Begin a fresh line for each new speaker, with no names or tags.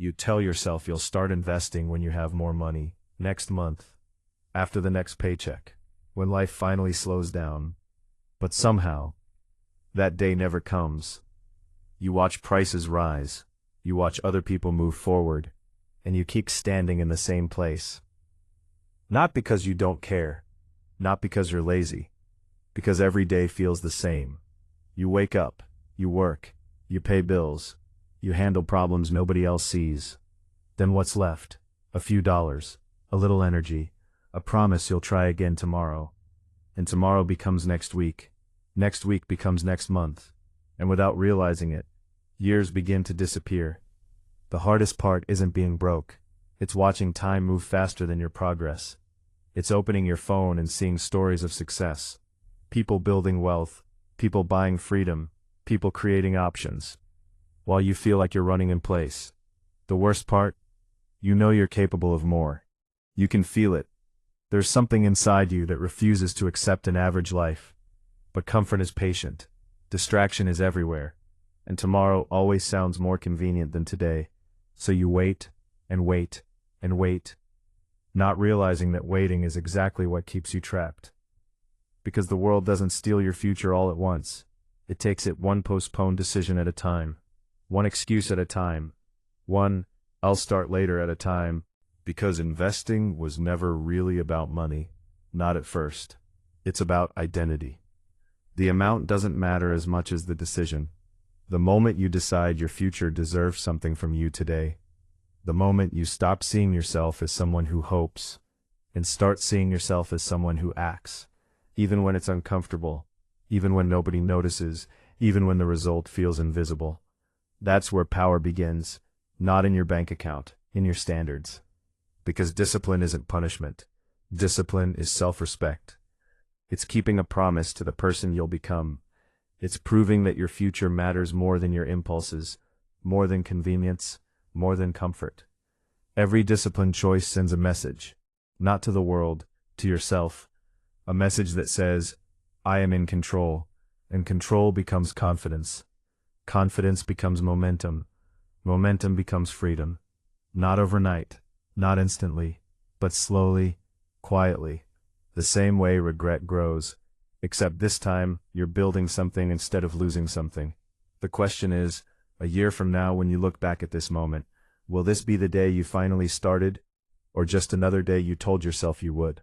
You tell yourself you'll start investing when you have more money, next month, after the next paycheck, when life finally slows down. But somehow, that day never comes. You watch prices rise, you watch other people move forward, and you keep standing in the same place. Not because you don't care, not because you're lazy, because every day feels the same. You wake up, you work, you pay bills, you handle problems nobody else sees. Then what's left? A few dollars, a little energy, a promise you'll try again tomorrow. And tomorrow becomes next week becomes next month, and without realizing it, years begin to disappear. The hardest part isn't being broke, it's watching time move faster than your progress. It's opening your phone and seeing stories of success. People building wealth, people buying freedom, people creating options, while you feel like you're running in place. The worst part? You know you're capable of more. You can feel it. There's something inside you that refuses to accept an average life. But comfort is patient. Distraction is everywhere. And tomorrow always sounds more convenient than today. So you wait, and wait, and wait, not realizing that waiting is exactly what keeps you trapped. Because the world doesn't steal your future all at once. It takes it one postponed decision at a time. One excuse at a time. One, I'll start later at a time. Because investing was never really about money. Not at first. It's about identity. The amount doesn't matter as much as the decision. The moment you decide your future deserves something from you today. The moment you stop seeing yourself as someone who hopes, and start seeing yourself as someone who acts. Even when it's uncomfortable. Even when nobody notices. Even when the result feels invisible. That's where power begins. Not in your bank account, in your standards. Because discipline isn't punishment. Discipline is self-respect. It's keeping a promise to the person you'll become. It's proving that your future matters more than your impulses, more than convenience, more than comfort. Every disciplined choice sends a message, not to the world, to yourself. A message that says, I am in control, and control becomes confidence. Confidence becomes momentum. Momentum becomes freedom. Not overnight, not instantly, but slowly, quietly. The same way regret grows, except this time you're building something instead of losing something. The question is, a year from now when you look back at this moment, will this be the day you finally started, or just another day you told yourself you would?